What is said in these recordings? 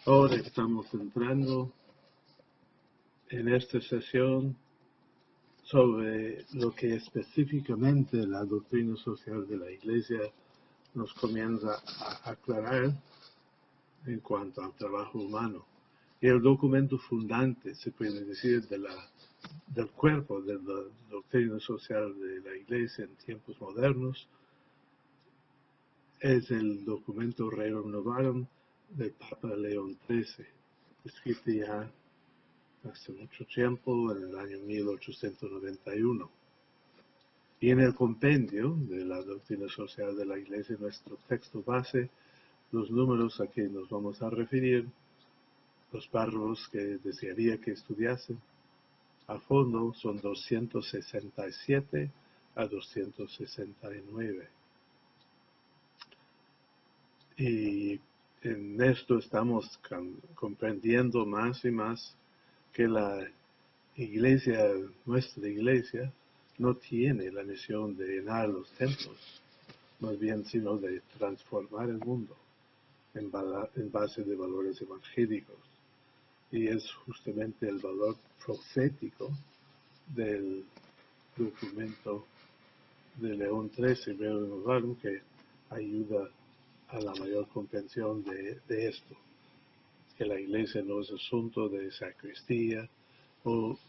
Ahora estamos entrando en esta sesión sobre lo que específicamente la doctrina social de la Iglesia nos comienza a aclarar en cuanto al trabajo humano. Y el documento fundante, se puede decir, del cuerpo de la doctrina social de la Iglesia en tiempos modernos es el documento Rerum Novarum del Papa León XIII, escrito ya hace mucho tiempo, en el año 1891. Y en el compendio de la doctrina social de la Iglesia, nuestro texto base, los números a que nos vamos a referir, los párrafos que desearía que estudiasen a fondo son 267 a 269. Y en esto estamos comprendiendo más y más que la Iglesia, nuestra Iglesia, no tiene la misión de llenar los templos, más bien sino de transformar el mundo en base de valores evangélicos. Y es justamente el valor profético del documento de León XIII, Rerum Novarum, que ayuda a la mayor comprensión de esto, que la Iglesia no es asunto de sacristía o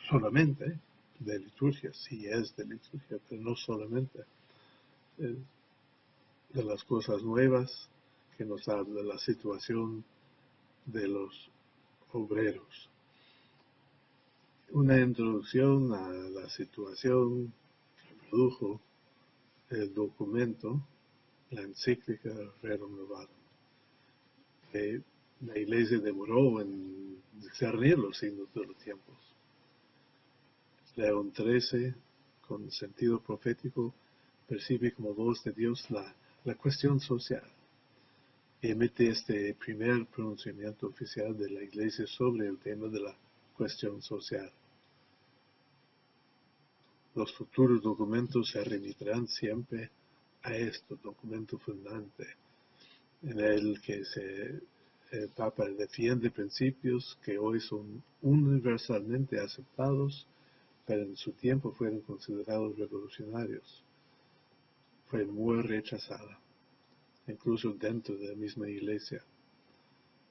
solamente de liturgia, sí es de liturgia, pero no solamente de las cosas nuevas que nos habla la situación de los obreros. Una introducción a la situación que produjo el documento, la encíclica Rerum Novarum, que la Iglesia demoró en discernir los signos de los tiempos. León XIII, con sentido profético, percibe como voz de Dios la cuestión social y emite este primer pronunciamiento oficial de la Iglesia sobre el tema de la cuestión social. Los futuros documentos se remitirán siempre a este documento fundante, en el que el Papa defiende principios que hoy son universalmente aceptados, pero en su tiempo fueron considerados revolucionarios. Fue muy rechazada, incluso dentro de la misma Iglesia.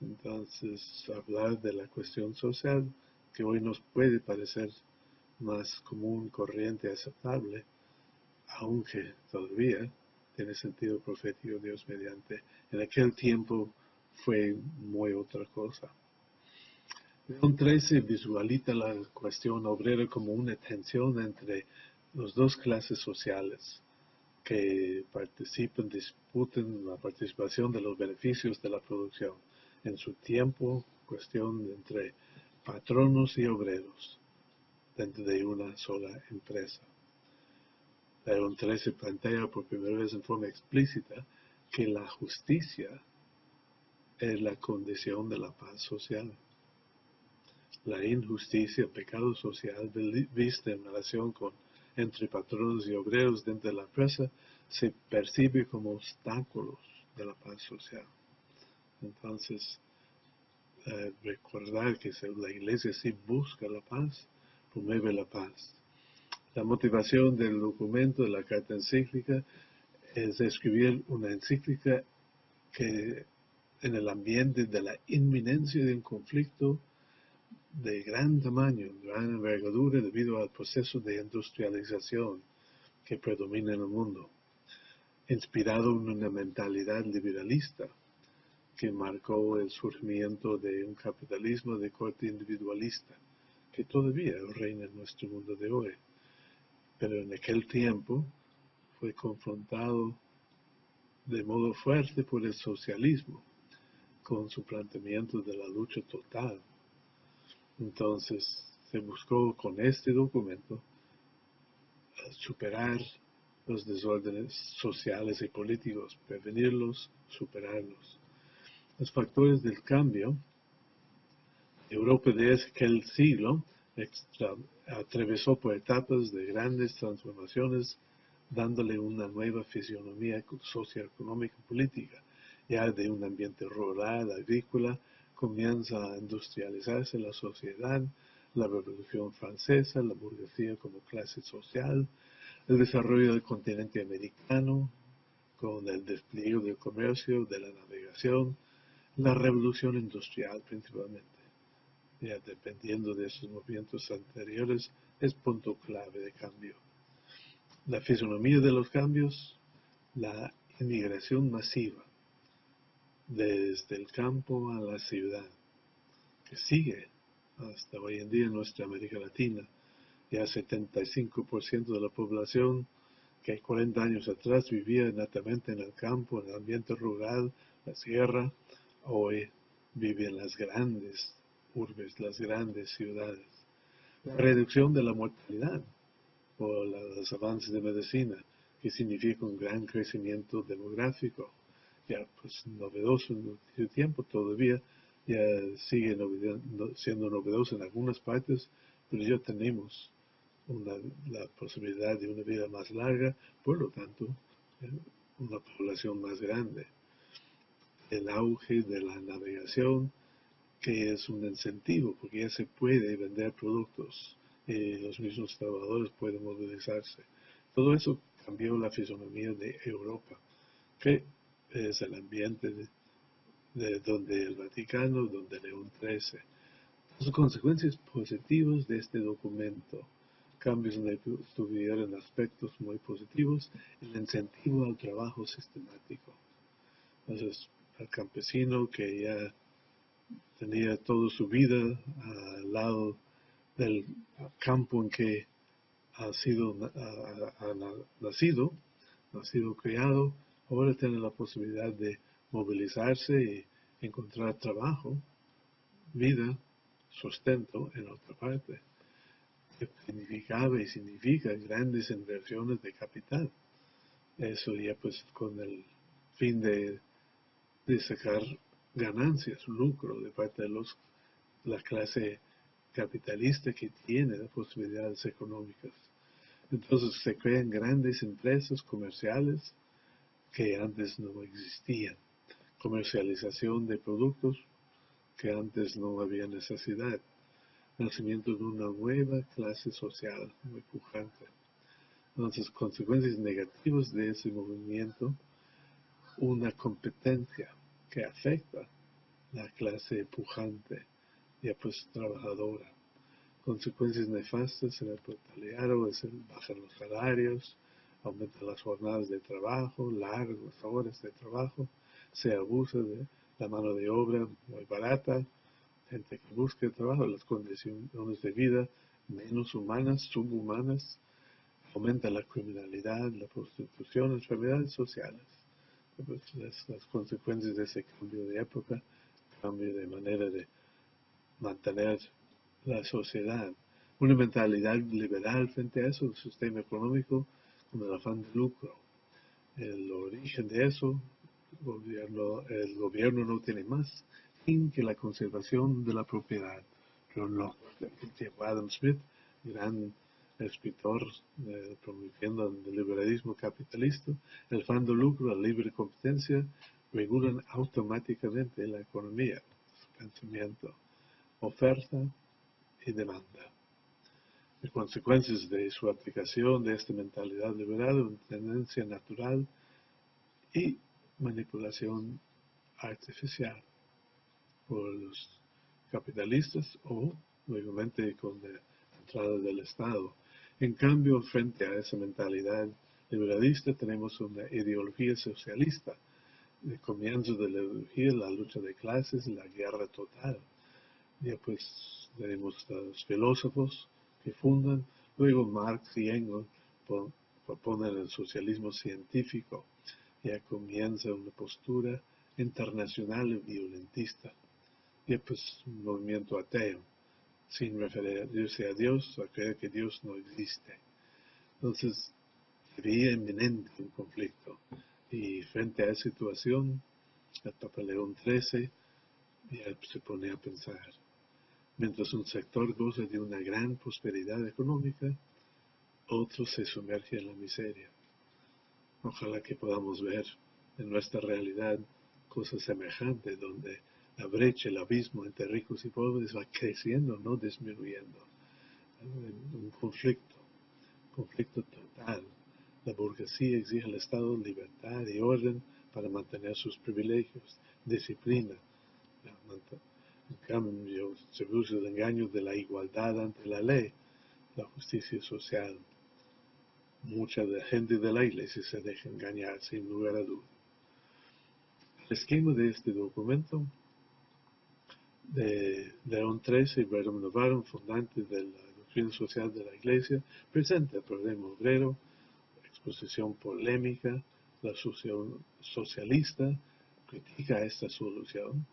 Entonces, hablar de la cuestión social, que hoy nos puede parecer más común, corriente, aceptable, aunque todavía tiene sentido profético Dios mediante, en aquel tiempo fue muy otra cosa. León XIII visualiza la cuestión obrera como una tensión entre las dos clases sociales que participan, disputan la participación de los beneficios de la producción. En su tiempo, cuestión entre patronos y obreros dentro de una sola empresa. León XIII plantea por primera vez en forma explícita que la justicia es la condición de la paz social. La injusticia, el pecado social vista en relación entre patronos y obreros dentro de la empresa se percibe como obstáculos de la paz social. Entonces, recordar que la Iglesia sí busca la paz, promueve la paz. La motivación del documento de la carta encíclica es escribir una encíclica que en el ambiente de la inminencia de un conflicto de gran tamaño, gran envergadura debido al proceso de industrialización que predomina en el mundo, inspirado en una mentalidad liberalista que marcó el surgimiento de un capitalismo de corte individualista que todavía reina en nuestro mundo de hoy, pero en aquel tiempo fue confrontado de modo fuerte por el socialismo con su planteamiento de la lucha total. Entonces se buscó con este documento superar los desórdenes sociales y políticos, prevenirlos, superarlos. Los factores del cambio, Europa de aquel siglo atravesó por etapas de grandes transformaciones, dándole una nueva fisionomía socioeconómica y política, ya de un ambiente rural, agrícola, comienza a industrializarse la sociedad, la Revolución Francesa, la burguesía como clase social, el desarrollo del continente americano, con el despliegue del comercio, de la navegación, la revolución industrial principalmente. Ya dependiendo de esos movimientos anteriores, es punto clave de cambio. La fisonomía de los cambios, la inmigración masiva, desde el campo a la ciudad, que sigue hasta hoy en día en nuestra América Latina. Ya 75% de la población que 40 años atrás vivía netamente en el campo, en el ambiente rural, la sierra, hoy vive en las grandes urbes, las grandes ciudades. La reducción de la mortalidad por los avances de medicina, que significa un gran crecimiento demográfico, ya pues novedoso en su tiempo todavía, ya sigue siendo novedoso en algunas partes, pero ya tenemos la posibilidad de una vida más larga, por lo tanto, una población más grande. El auge de la navegación, que es un incentivo, porque ya se puede vender productos y los mismos trabajadores pueden movilizarse. Todo eso cambió la fisonomía de Europa, que es el ambiente de donde el Vaticano, donde León XIII. Las consecuencias positivas de este documento: cambios tuvieron aspectos muy positivos, el incentivo al trabajo sistemático. Entonces, al campesino que ya tenía toda su vida al lado del campo en que ha sido nacido, criado, ahora tiene la posibilidad de movilizarse y encontrar trabajo, vida, sustento en otra parte, que significaba y significa grandes inversiones de capital. Eso ya pues con el fin de sacar ganancias, lucro de parte de la clase capitalista que tiene las posibilidades económicas. Entonces se crean grandes empresas comerciales que antes no existían. Comercialización de productos que antes no había necesidad. Nacimiento de una nueva clase social muy pujante. Entonces, consecuencias negativas de ese movimiento: una competencia que afecta la clase pujante, ya pues trabajadora. Consecuencias nefastas en el proletariado: bajan los salarios, aumentan las jornadas de trabajo, largas horas de trabajo, se abusa de la mano de obra muy barata, gente que busca trabajo, las condiciones de vida menos humanas, subhumanas, aumenta la criminalidad, la prostitución, enfermedades sociales. Pues las consecuencias de ese cambio de época, cambio de manera de mantener la sociedad. Una mentalidad liberal frente a eso, el sistema económico con el afán de lucro. El origen de eso: el gobierno no tiene más fin que la conservación de la propiedad. John Locke, Adam Smith, gran escritor promoviendo el liberalismo capitalista, el afán de lucro, la libre competencia, regulan automáticamente la economía, su pensamiento, oferta y demanda. Las consecuencias de su aplicación de esta mentalidad liberal: una tendencia natural y manipulación artificial por los capitalistas o nuevamente con la entrada del Estado. En cambio, frente a esa mentalidad liberalista tenemos una ideología socialista. El comienzo de la ideología, la lucha de clases, la guerra total. Ya pues tenemos los filósofos que fundan, luego Marx y Engels proponen el socialismo científico. Ya comienza una postura internacional y violentista. Ya pues un movimiento ateo, sin referirse a Dios, a creer que Dios no existe. Entonces, veía inminente un conflicto. Y frente a esa situación, el Papa León XIII ya se pone a pensar: mientras un sector goza de una gran prosperidad económica, otro se sumerge en la miseria. Ojalá que podamos ver en nuestra realidad cosas semejantes, donde la brecha, el abismo entre ricos y pobres va creciendo, no disminuyendo. Un conflicto total. La burguesía exige al Estado libertad y orden para mantener sus privilegios, disciplina. En cambio, se usa el engaño de la igualdad ante la ley, la justicia social. Mucha gente de la iglesia se deja engañar sin lugar a dudas. El esquema de este documento de León XIII y Brigham Navarro, fundante de la doctrina social de la iglesia, presenta el problema obrero, exposición polémica, la socialista critica esta solución.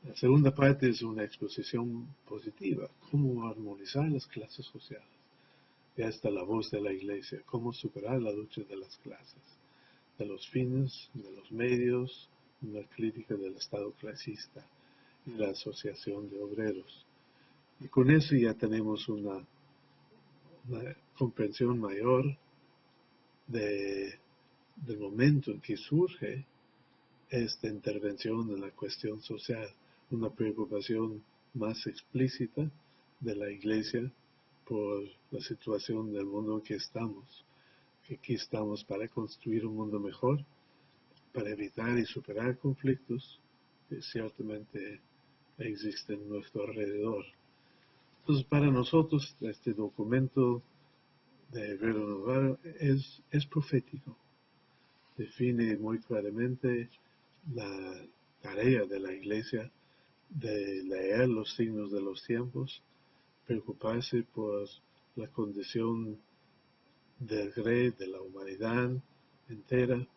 La segunda parte es una exposición positiva, cómo armonizar las clases sociales. Ya está la voz de la iglesia, cómo superar la lucha de las clases, de los fines, de los medios, una crítica del Estado clasista y la asociación de obreros. Y con eso ya tenemos una comprensión mayor del momento en que surge esta intervención en la cuestión social, una preocupación más explícita de la Iglesia por la situación del mundo en que estamos, que aquí estamos para construir un mundo mejor, para evitar y superar conflictos que ciertamente existen a nuestro alrededor. Entonces, para nosotros, este documento de Brigham Navarro es profético. Define muy claramente la tarea de la Iglesia de leer los signos de los tiempos, preocuparse por la condición del grey, de la humanidad entera,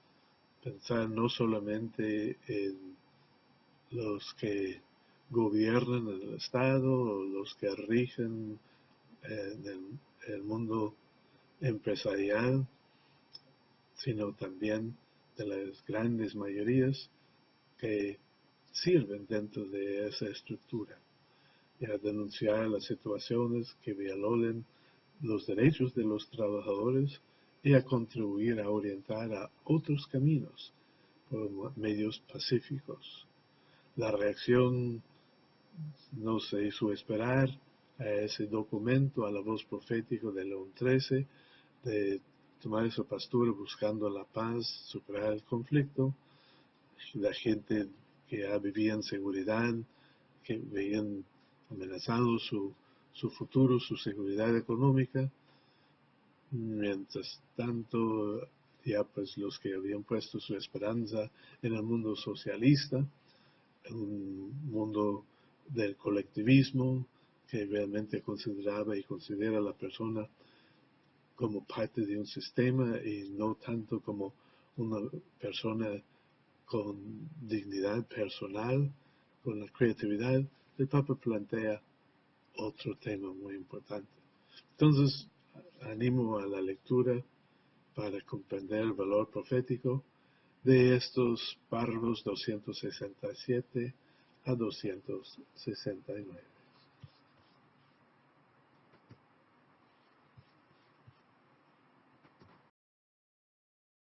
pensar no solamente en los que gobiernan el Estado o los que rigen en el mundo empresarial, sino también de las grandes mayorías que sirven dentro de esa estructura, y a denunciar las situaciones que violen los derechos de los trabajadores y a contribuir a orientar a otros caminos por medios pacíficos. La reacción no se hizo esperar a ese documento, a la voz profética de León XIII, de tomar esa postura buscando la paz, superar el conflicto. La gente que ya vivía en seguridad, que veían amenazado su futuro, su seguridad económica. Mientras tanto, ya pues los que habían puesto su esperanza en el mundo socialista, en un mundo del colectivismo, que realmente consideraba y considera a la persona como parte de un sistema y no tanto como una persona con dignidad personal, con la creatividad, el Papa plantea otro tema muy importante. Entonces, animo a la lectura para comprender el valor profético de estos párrafos 267 a 269.